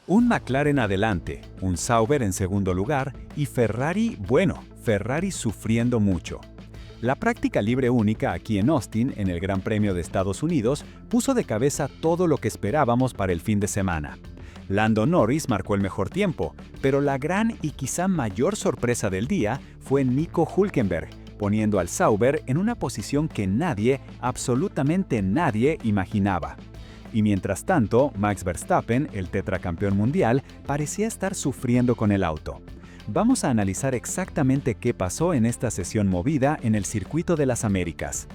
Un McLaren adelante, un Sauber en segundo lugar y Ferrari sufriendo mucho. La práctica libre única aquí en Austin, en el Gran Premio de Estados Unidos, puso de cabeza todo lo que esperábamos para el fin de semana. Lando Norris marcó el mejor tiempo, pero la gran y quizá mayor sorpresa del día fue Nico Hülkenberg, poniendo al Sauber en una posición que nadie, absolutamente nadie, imaginaba. Y mientras tanto, Max Verstappen, el tetracampeón mundial, parecía estar sufriendo con el auto. Vamos a analizar exactamente qué pasó en esta sesión movida en el Circuito de las Américas.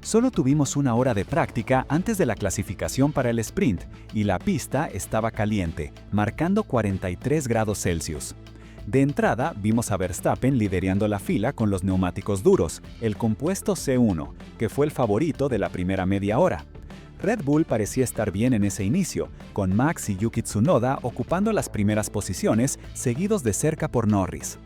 Solo tuvimos una hora de práctica antes de la clasificación para el sprint y la pista estaba caliente, marcando 43 grados Celsius. De entrada, vimos a Verstappen liderando la fila con los neumáticos duros, el compuesto C1, que fue el favorito de la primera media hora. Red Bull parecía estar bien en ese inicio, con Max y Yuki Tsunoda ocupando las primeras posiciones, seguidos de cerca por Norris.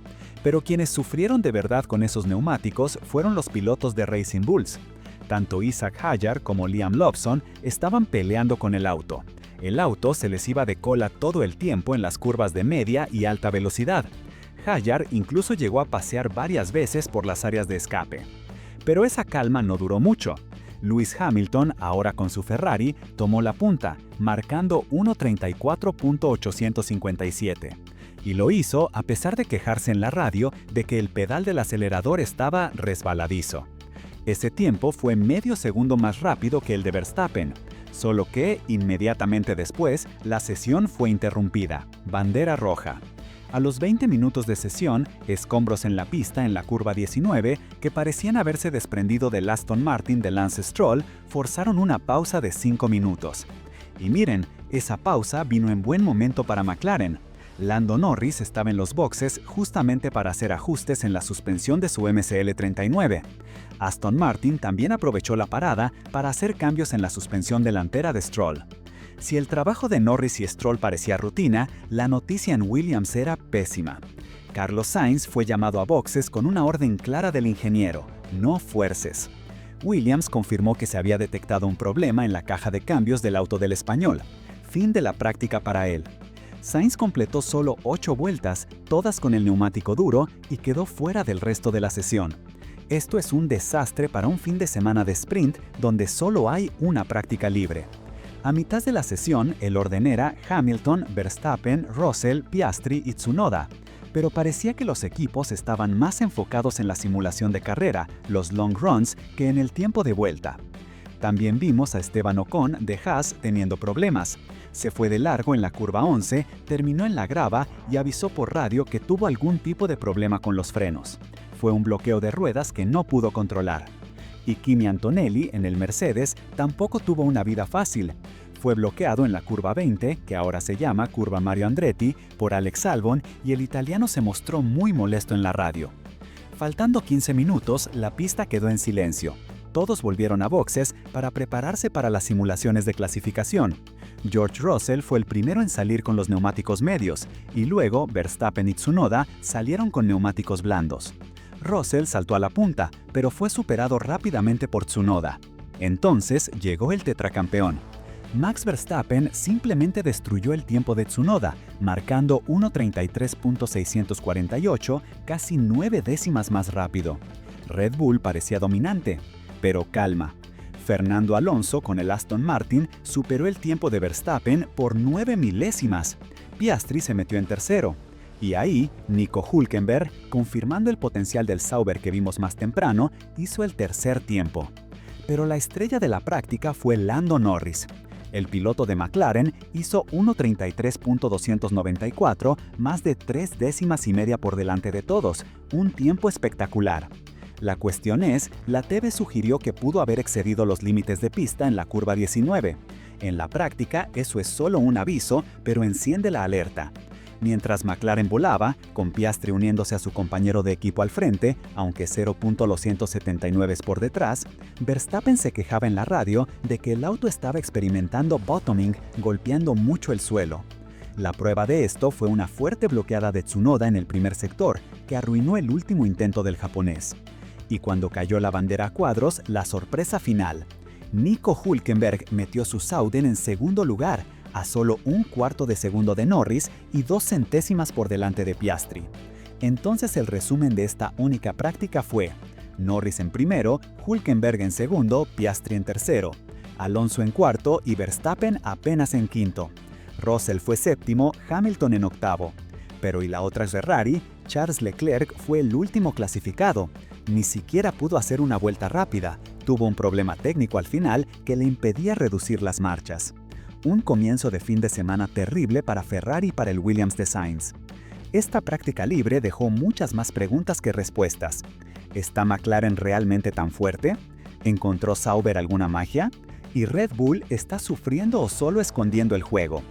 Pero quienes sufrieron de verdad con esos neumáticos fueron los pilotos de Racing Bulls. Tanto Isaac Hadjar como Liam Lawson estaban peleando con el auto. El auto se les iba de cola todo el tiempo en las curvas de media y alta velocidad. Hadjar incluso llegó a pasear varias veces por las áreas de escape. Pero esa calma no duró mucho. Lewis Hamilton, ahora con su Ferrari, tomó la punta, marcando 1:34.857. Y lo hizo a pesar de quejarse en la radio de que el pedal del acelerador estaba resbaladizo. Ese tiempo fue medio segundo más rápido que el de Verstappen, solo que, inmediatamente después, la sesión fue interrumpida. Bandera roja. A los 20 minutos de sesión, escombros en la pista en la curva 19, que parecían haberse desprendido del Aston Martin de Lance Stroll, forzaron una pausa de 5 minutos. Y miren, esa pausa vino en buen momento para McLaren. Lando Norris estaba en los boxes justamente para hacer ajustes en la suspensión de su MCL 39. Aston Martin también aprovechó la parada para hacer cambios en la suspensión delantera de Stroll. Si el trabajo de Norris y Stroll parecía rutina, la noticia en Williams era pésima. Carlos Sainz fue llamado a boxes con una orden clara del ingeniero: no fuerces. Williams confirmó que se había detectado un problema en la caja de cambios del auto del español. Fin de la práctica para él. Sainz completó solo 8 vueltas, todas con el neumático duro, y quedó fuera del resto de la sesión. Esto es un desastre para un fin de semana de sprint donde solo hay una práctica libre. A mitad de la sesión, el orden era Hamilton, Verstappen, Russell, Piastri y Tsunoda, pero parecía que los equipos estaban más enfocados en la simulación de carrera, los long runs, que en el tiempo de vuelta. También vimos a Esteban Ocon de Haas teniendo problemas. Se fue de largo en la curva 11, terminó en la grava y avisó por radio que tuvo algún tipo de problema con los frenos. Fue un bloqueo de ruedas que no pudo controlar. Y Kimi Antonelli, en el Mercedes, tampoco tuvo una vida fácil. Fue bloqueado en la curva 20, que ahora se llama curva Mario Andretti, por Alex Albon, y el italiano se mostró muy molesto en la radio. Faltando 15 minutos, la pista quedó en silencio. Todos volvieron a boxes para prepararse para las simulaciones de clasificación. George Russell fue el primero en salir con los neumáticos medios, y luego Verstappen y Tsunoda salieron con neumáticos blandos. Russell saltó a la punta, pero fue superado rápidamente por Tsunoda. Entonces llegó el tetracampeón. Max Verstappen simplemente destruyó el tiempo de Tsunoda, marcando 1:33.648, casi 9 décimas más rápido. Red Bull parecía dominante, pero calma. Fernando Alonso con el Aston Martin superó el tiempo de Verstappen por 9 milésimas. Piastri se metió en tercero. Y ahí, Nico Hülkenberg, confirmando el potencial del Sauber que vimos más temprano, hizo el tercer tiempo. Pero la estrella de la práctica fue Lando Norris. El piloto de McLaren hizo 1:33.294, más de 3 décimas y media por delante de todos, un tiempo espectacular. La cuestión es, la TV sugirió que pudo haber excedido los límites de pista en la curva 19. En la práctica, eso es solo un aviso, pero enciende la alerta. Mientras McLaren volaba, con Piastri uniéndose a su compañero de equipo al frente, aunque 0.279 por detrás, Verstappen se quejaba en la radio de que el auto estaba experimentando bottoming, golpeando mucho el suelo. La prueba de esto fue una fuerte bloqueada de Tsunoda en el primer sector, que arruinó el último intento del japonés. Y cuando cayó la bandera a cuadros, la sorpresa final. Nico Hülkenberg metió su Sauden en segundo lugar, a solo un cuarto de segundo de Norris y 2 centésimas por delante de Piastri. Entonces el resumen de esta única práctica fue: Norris en primero, Hülkenberg en segundo, Piastri en tercero, Alonso en cuarto y Verstappen apenas en quinto. Russell fue séptimo, Hamilton en octavo. Pero ¿y la otra Ferrari? Charles Leclerc fue el último clasificado. Ni siquiera pudo hacer una vuelta rápida. Tuvo un problema técnico al final que le impedía reducir las marchas. Un comienzo de fin de semana terrible para Ferrari y para el Williams de Sainz. Esta práctica libre dejó muchas más preguntas que respuestas. ¿Está McLaren realmente tan fuerte? ¿Encontró Sauber alguna magia? ¿Y Red Bull está sufriendo o solo escondiendo el juego?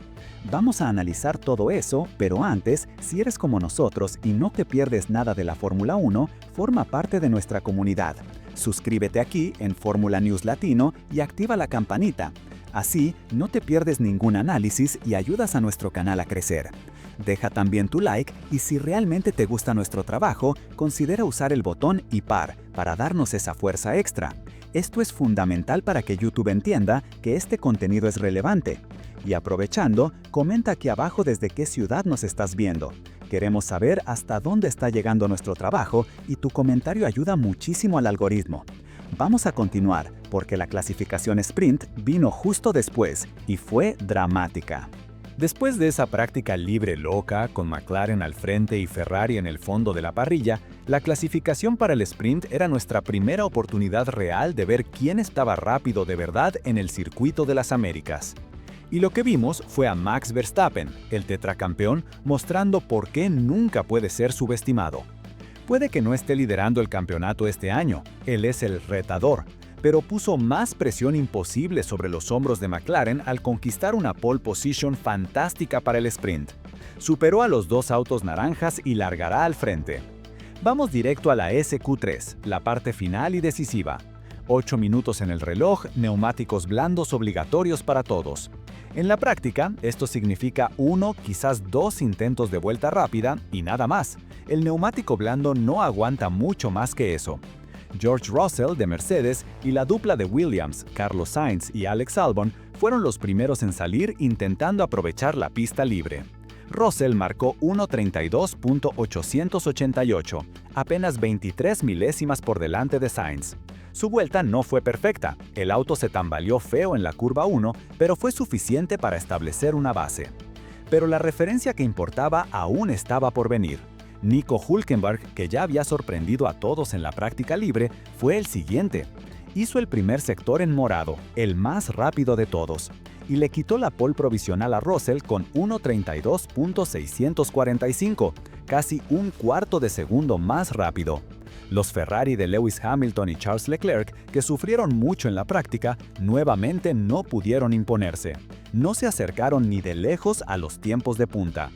Vamos a analizar todo eso, pero antes, si eres como nosotros y no te pierdes nada de la Fórmula 1, forma parte de nuestra comunidad. Suscríbete aquí en Fórmula News Latino y activa la campanita. Así, no te pierdes ningún análisis y ayudas a nuestro canal a crecer. Deja también tu like y si realmente te gusta nuestro trabajo, considera usar el botón IPAR para darnos esa fuerza extra. Esto es fundamental para que YouTube entienda que este contenido es relevante. Y aprovechando, comenta aquí abajo desde qué ciudad nos estás viendo. Queremos saber hasta dónde está llegando nuestro trabajo y tu comentario ayuda muchísimo al algoritmo. Vamos a continuar, porque la clasificación sprint vino justo después y fue dramática. Después de esa práctica libre loca, con McLaren al frente y Ferrari en el fondo de la parrilla, la clasificación para el sprint era nuestra primera oportunidad real de ver quién estaba rápido de verdad en el circuito de las Américas. Y lo que vimos fue a Max Verstappen, el tetracampeón, mostrando por qué nunca puede ser subestimado. Puede que no esté liderando el campeonato este año, él es el retador, pero puso más presión imposible sobre los hombros de McLaren al conquistar una pole position fantástica para el sprint. Superó a los 2 autos naranjas y largará al frente. Vamos directo a la SQ3, la parte final y decisiva. 8 minutos en el reloj, neumáticos blandos obligatorios para todos. En la práctica, esto significa 1, quizás 2 intentos de vuelta rápida y nada más. El neumático blando no aguanta mucho más que eso. George Russell de Mercedes y la dupla de Williams, Carlos Sainz y Alex Albon, fueron los primeros en salir intentando aprovechar la pista libre. Russell marcó 1:32.888, apenas 23 milésimas por delante de Sainz. Su vuelta no fue perfecta, el auto se tambaleó feo en la curva 1, pero fue suficiente para establecer una base. Pero la referencia que importaba aún estaba por venir. Nico Hülkenberg, que ya había sorprendido a todos en la práctica libre, fue el siguiente. Hizo el primer sector en morado, el más rápido de todos, y le quitó la pole provisional a Russell con 1:32.645, casi un cuarto de segundo más rápido. Los Ferrari de Lewis Hamilton y Charles Leclerc, que sufrieron mucho en la práctica, nuevamente no pudieron imponerse. No se acercaron ni de lejos a los tiempos de punta.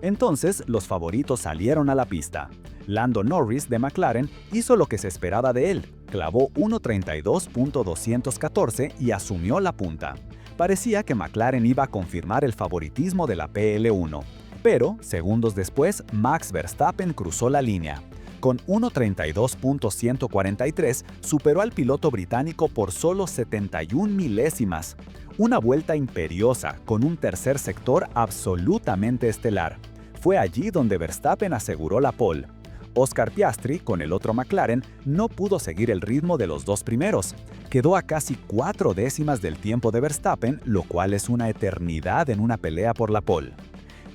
Entonces, los favoritos salieron a la pista. Lando Norris de McLaren hizo lo que se esperaba de él, clavó 1:32.214 y asumió la punta. Parecía que McLaren iba a confirmar el favoritismo de la PL1, pero, segundos después, Max Verstappen cruzó la línea. Con 1:32.143 superó al piloto británico por solo 71 milésimas. Una vuelta imperiosa, con un tercer sector absolutamente estelar. Fue allí donde Verstappen aseguró la pole. Oscar Piastri, con el otro McLaren, no pudo seguir el ritmo de los 2 primeros. Quedó a casi 4 décimas del tiempo de Verstappen, lo cual es una eternidad en una pelea por la pole.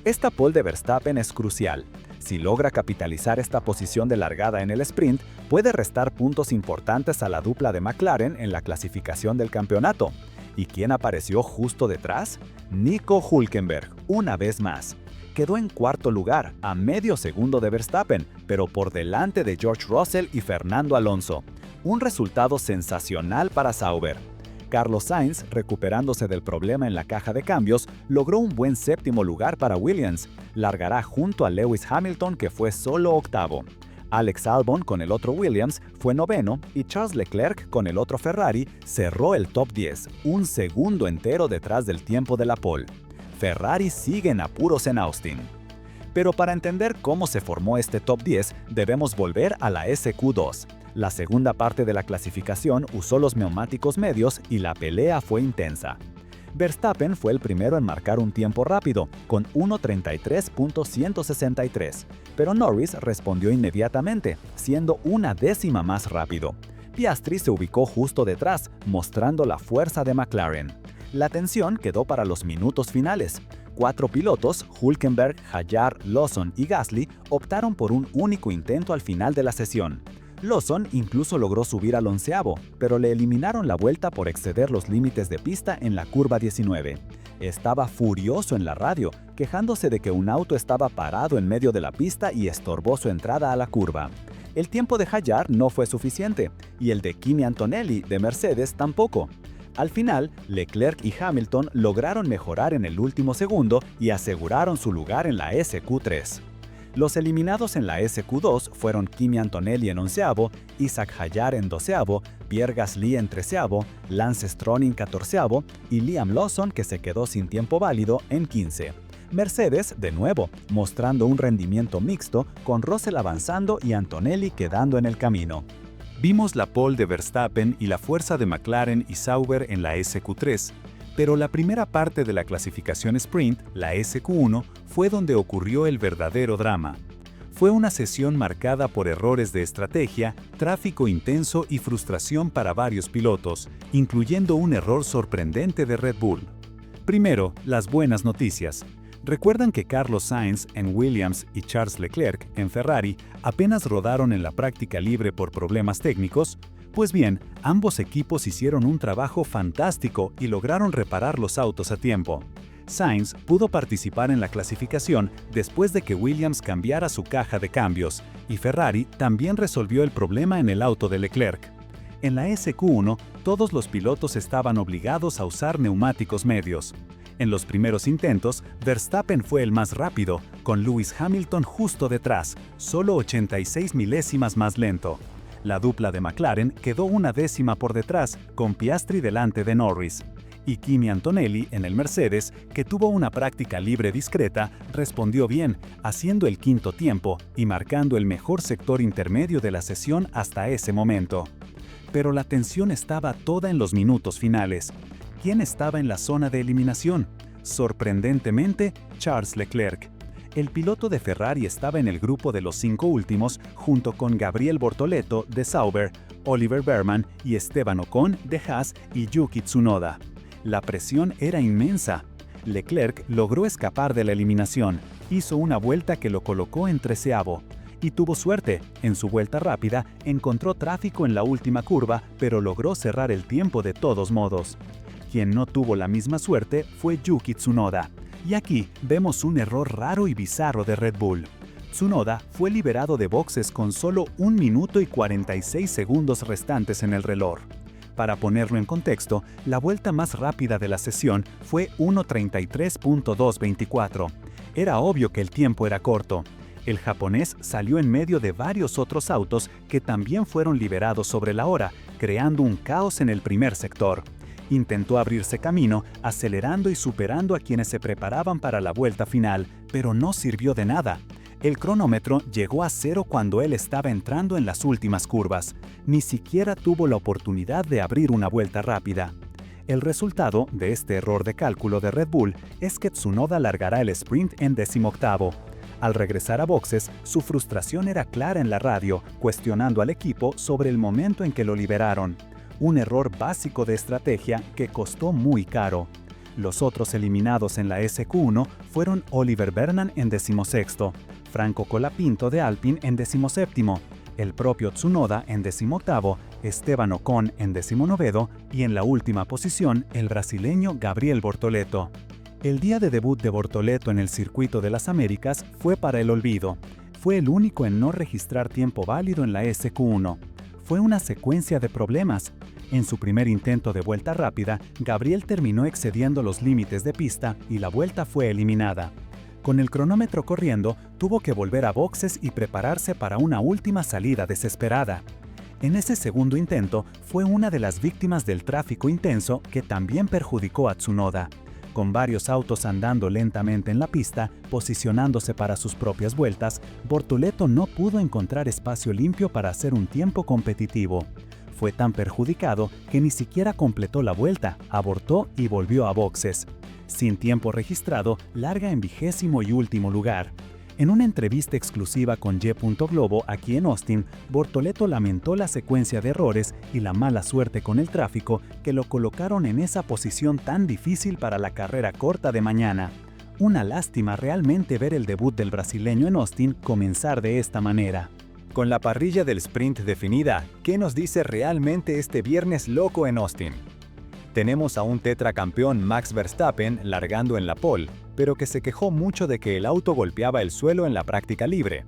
Esta pole de Verstappen es crucial. Si logra capitalizar esta posición de largada en el sprint, puede restar puntos importantes a la dupla de McLaren en la clasificación del campeonato. ¿Y quién apareció justo detrás? Nico Hülkenberg, una vez más. Quedó en cuarto lugar, a medio segundo de Verstappen, pero por delante de George Russell y Fernando Alonso. Un resultado sensacional para Sauber. Carlos Sainz, recuperándose del problema en la caja de cambios, logró un buen séptimo lugar para Williams. Largará junto a Lewis Hamilton, que fue solo octavo. Alex Albon, con el otro Williams, fue noveno y Charles Leclerc, con el otro Ferrari, cerró el top 10, un segundo entero detrás del tiempo de la pole. Ferrari sigue en apuros en Austin. Pero para entender cómo se formó este top 10, debemos volver a la SQ2. La segunda parte de la clasificación usó los neumáticos medios y la pelea fue intensa. Verstappen fue el primero en marcar un tiempo rápido, con 1:33.163, pero Norris respondió inmediatamente, siendo una décima más rápido. Piastri se ubicó justo detrás, mostrando la fuerza de McLaren. La tensión quedó para los minutos finales. 4 pilotos, Hülkenberg, Hadjar, Lawson y Gasly, optaron por un único intento al final de la sesión. Lawson incluso logró subir al 11avo, pero le eliminaron la vuelta por exceder los límites de pista en la curva 19. Estaba furioso en la radio, quejándose de que un auto estaba parado en medio de la pista y estorbó su entrada a la curva. El tiempo de Hadjar no fue suficiente, y el de Kimi Antonelli de Mercedes tampoco. Al final, Leclerc y Hamilton lograron mejorar en el último segundo y aseguraron su lugar en la SQ3. Los eliminados en la SQ2 fueron Kimi Antonelli en 11avo, Isaac Hadjar en 12avo, Pierre Gasly en 13avo, Lance Stroll en 14avo y Liam Lawson, que se quedó sin tiempo válido, en 15. Mercedes, de nuevo, mostrando un rendimiento mixto, con Russell avanzando y Antonelli quedando en el camino. Vimos la pole de Verstappen y la fuerza de McLaren y Sauber en la SQ3, pero la primera parte de la clasificación sprint, la SQ1, fue donde ocurrió el verdadero drama. Fue una sesión marcada por errores de estrategia, tráfico intenso y frustración para varios pilotos, incluyendo un error sorprendente de Red Bull. Primero, las buenas noticias. ¿Recuerdan que Carlos Sainz en Williams y Charles Leclerc en Ferrari apenas rodaron en la práctica libre por problemas técnicos? Pues bien, ambos equipos hicieron un trabajo fantástico y lograron reparar los autos a tiempo. Sainz pudo participar en la clasificación después de que Williams cambiara su caja de cambios, y Ferrari también resolvió el problema en el auto de Leclerc. En la SQ1, todos los pilotos estaban obligados a usar neumáticos medios. En los primeros intentos, Verstappen fue el más rápido, con Lewis Hamilton justo detrás, solo 86 milésimas más lento. La dupla de McLaren quedó una décima por detrás, con Piastri delante de Norris. Y Kimi Antonelli, en el Mercedes, que tuvo una práctica libre discreta, respondió bien, haciendo el quinto tiempo y marcando el mejor sector intermedio de la sesión hasta ese momento. Pero la tensión estaba toda en los minutos finales. ¿Quién estaba en la zona de eliminación? Sorprendentemente, Charles Leclerc. El piloto de Ferrari estaba en el grupo de los 5 últimos junto con Gabriel Bortoleto de Sauber, Oliver Behrman y Esteban Ocon de Haas y Yuki Tsunoda. La presión era inmensa. Leclerc logró escapar de la eliminación, hizo una vuelta que lo colocó en 13avo. Y tuvo suerte, en su vuelta rápida encontró tráfico en la última curva, pero logró cerrar el tiempo de todos modos. Quien no tuvo la misma suerte fue Yuki Tsunoda. Y aquí vemos un error raro y bizarro de Red Bull. Tsunoda fue liberado de boxes con solo 1 minuto y 46 segundos restantes en el reloj. Para ponerlo en contexto, la vuelta más rápida de la sesión fue 1:33.224. Era obvio que el tiempo era corto. El japonés salió en medio de varios otros autos que también fueron liberados sobre la hora, creando un caos en el primer sector. Intentó abrirse camino, acelerando y superando a quienes se preparaban para la vuelta final, pero no sirvió de nada. El cronómetro llegó a 0 cuando él estaba entrando en las últimas curvas. Ni siquiera tuvo la oportunidad de abrir una vuelta rápida. El resultado de este error de cálculo de Red Bull es que Tsunoda largará el sprint en 18º. Al regresar a boxes, su frustración era clara en la radio, cuestionando al equipo sobre el momento en que lo liberaron. Un error básico de estrategia que costó muy caro. Los otros eliminados en la SQ1 fueron Oliver Behrman en 16º, Franco Colapinto de Alpine en 17º, el propio Tsunoda en 18º, Esteban Ocon en 19º y en la última posición el brasileño Gabriel Bortoleto. El día de debut de Bortoleto en el Circuito de las Américas fue para el olvido. Fue el único en no registrar tiempo válido en la SQ1. Fue una secuencia de problemas. En su primer intento de vuelta rápida, Gabriel terminó excediendo los límites de pista y la vuelta fue eliminada. Con el cronómetro corriendo, tuvo que volver a boxes y prepararse para una última salida desesperada. En ese segundo intento, fue una de las víctimas del tráfico intenso que también perjudicó a Tsunoda. Con varios autos andando lentamente en la pista, posicionándose para sus propias vueltas, Bortoleto no pudo encontrar espacio limpio para hacer un tiempo competitivo. Fue tan perjudicado que ni siquiera completó la vuelta, abortó y volvió a boxes. Sin tiempo registrado, larga en 20º y último lugar. En una entrevista exclusiva con Y.Globo aquí en Austin, Bortoleto lamentó la secuencia de errores y la mala suerte con el tráfico que lo colocaron en esa posición tan difícil para la carrera corta de mañana. Una lástima realmente ver el debut del brasileño en Austin comenzar de esta manera. Con la parrilla del sprint definida, ¿qué nos dice realmente este viernes loco en Austin? Tenemos a un tetracampeón Max Verstappen largando en la pole, pero que se quejó mucho de que el auto golpeaba el suelo en la práctica libre.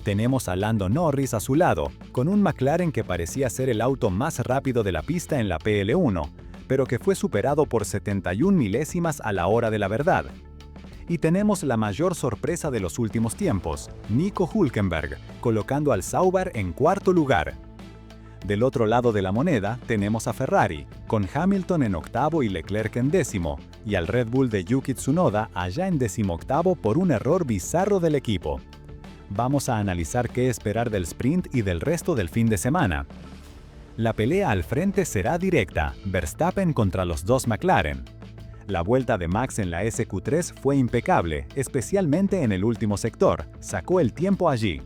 Tenemos a Lando Norris a su lado, con un McLaren que parecía ser el auto más rápido de la pista en la PL1, pero que fue superado por 71 milésimas a la hora de la verdad. Y tenemos la mayor sorpresa de los últimos tiempos, Nico Hülkenberg, colocando al Sauber en cuarto lugar. Del otro lado de la moneda tenemos a Ferrari, con Hamilton en octavo y Leclerc en décimo, y al Red Bull de Yuki Tsunoda allá en 18º por un error bizarro del equipo. Vamos a analizar qué esperar del sprint y del resto del fin de semana. La pelea al frente será directa, Verstappen contra los dos McLaren. La vuelta de Max en la SQ3 fue impecable, especialmente en el último sector, sacó el tiempo allí.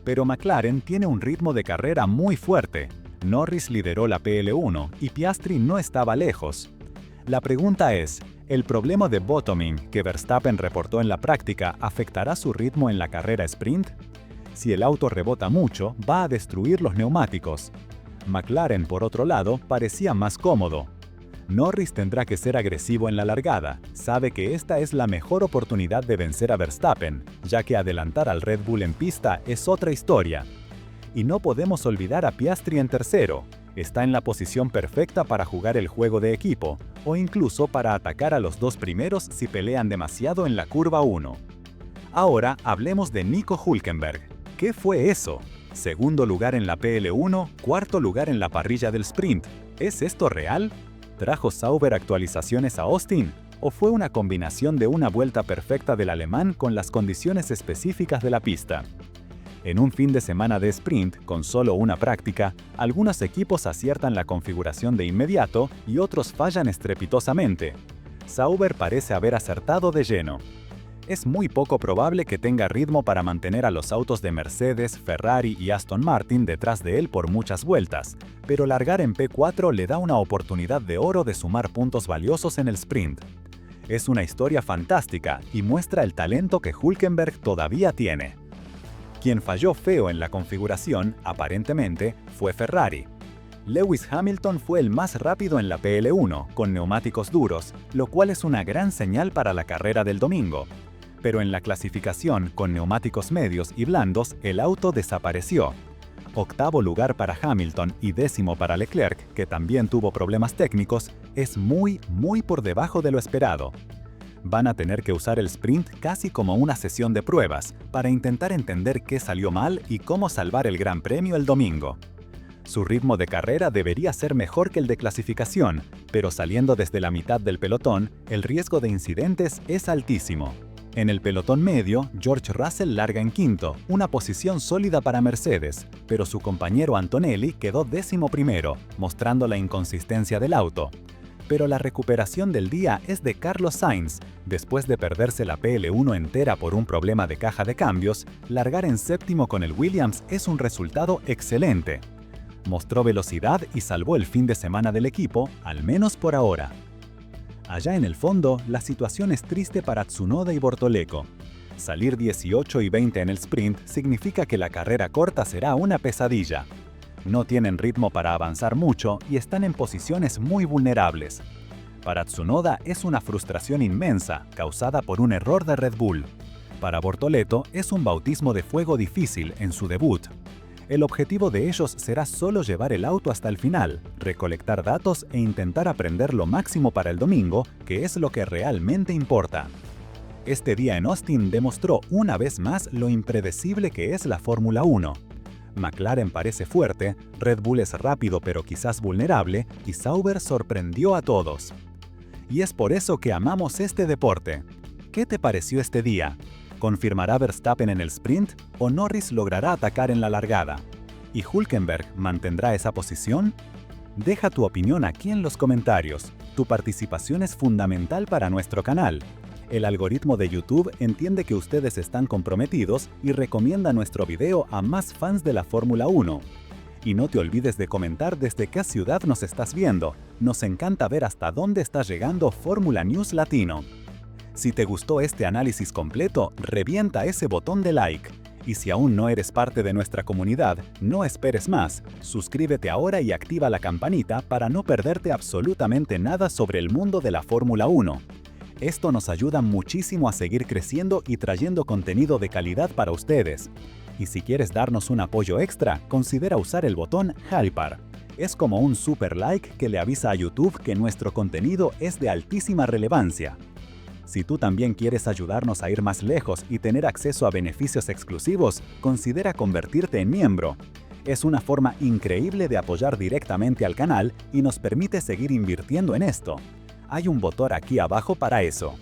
Pero McLaren tiene un ritmo de carrera muy fuerte. Norris lideró la PL1 y Piastri no estaba lejos. La pregunta es, ¿el problema de bottoming que Verstappen reportó en la práctica afectará su ritmo en la carrera sprint? Si el auto rebota mucho, va a destruir los neumáticos. McLaren, por otro lado, parecía más cómodo. Norris tendrá que ser agresivo en la largada, sabe que esta es la mejor oportunidad de vencer a Verstappen, ya que adelantar al Red Bull en pista es otra historia. Y no podemos olvidar a Piastri en tercero, está en la posición perfecta para jugar el juego de equipo, o incluso para atacar a los dos primeros si pelean demasiado en la curva 1. Ahora hablemos de Nico Hülkenberg. ¿Qué fue eso? Segundo lugar en la PL1, cuarto lugar en la parrilla del sprint. ¿Es esto real? ¿Trajo Sauber actualizaciones a Austin? ¿O fue una combinación de una vuelta perfecta del alemán con las condiciones específicas de la pista? En un fin de semana de sprint, con solo una práctica, algunos equipos aciertan la configuración de inmediato y otros fallan estrepitosamente. Sauber parece haber acertado de lleno. Es muy poco probable que tenga ritmo para mantener a los autos de Mercedes, Ferrari y Aston Martin detrás de él por muchas vueltas, pero largar en P4 le da una oportunidad de oro de sumar puntos valiosos en el sprint. Es una historia fantástica y muestra el talento que Hülkenberg todavía tiene. Quien falló feo en la configuración, aparentemente, fue Ferrari. Lewis Hamilton fue el más rápido en la PL1, con neumáticos duros, lo cual es una gran señal para la carrera del domingo. Pero en la clasificación, con neumáticos medios y blandos, el auto desapareció. Octavo lugar para Hamilton y décimo para Leclerc, que también tuvo problemas técnicos, es muy por debajo de lo esperado. Van a tener que usar el sprint casi como una sesión de pruebas, para intentar entender qué salió mal y cómo salvar el Gran Premio el domingo. Su ritmo de carrera debería ser mejor que el de clasificación, pero saliendo desde la mitad del pelotón, el riesgo de incidentes es altísimo. En el pelotón medio, George Russell larga en quinto, una posición sólida para Mercedes, pero su compañero Antonelli quedó 11º, mostrando la inconsistencia del auto. Pero la recuperación del día es de Carlos Sainz. Después de perderse la PL1 entera por un problema de caja de cambios, largar en séptimo con el Williams es un resultado excelente. Mostró velocidad y salvó el fin de semana del equipo, al menos por ahora. Allá en el fondo, la situación es triste para Tsunoda y Bortoleto. Salir 18 y 20 en el sprint significa que la carrera corta será una pesadilla. No tienen ritmo para avanzar mucho y están en posiciones muy vulnerables. Para Tsunoda es una frustración inmensa, causada por un error de Red Bull. Para Bortoleto es un bautismo de fuego difícil en su debut. El objetivo de ellos será solo llevar el auto hasta el final, recolectar datos e intentar aprender lo máximo para el domingo, que es lo que realmente importa. Este día en Austin demostró una vez más lo impredecible que es la Fórmula 1. McLaren parece fuerte, Red Bull es rápido pero quizás vulnerable, y Sauber sorprendió a todos. Y es por eso que amamos este deporte. ¿Qué te pareció este día? ¿Confirmará Verstappen en el sprint o Norris logrará atacar en la largada? ¿Y Hülkenberg mantendrá esa posición? Deja tu opinión aquí en los comentarios. Tu participación es fundamental para nuestro canal. El algoritmo de YouTube entiende que ustedes están comprometidos y recomienda nuestro video a más fans de la Fórmula 1. Y no te olvides de comentar desde qué ciudad nos estás viendo. Nos encanta ver hasta dónde está llegando Fórmula News Latino. Si te gustó este análisis completo, revienta ese botón de like. Y si aún no eres parte de nuestra comunidad, no esperes más. Suscríbete ahora y activa la campanita para no perderte absolutamente nada sobre el mundo de la Fórmula 1. Esto nos ayuda muchísimo a seguir creciendo y trayendo contenido de calidad para ustedes. Y si quieres darnos un apoyo extra, considera usar el botón Halpar. Es como un super like que le avisa a YouTube que nuestro contenido es de altísima relevancia. Si tú también quieres ayudarnos a ir más lejos y tener acceso a beneficios exclusivos, considera convertirte en miembro. Es una forma increíble de apoyar directamente al canal y nos permite seguir invirtiendo en esto. Hay un botón aquí abajo para eso.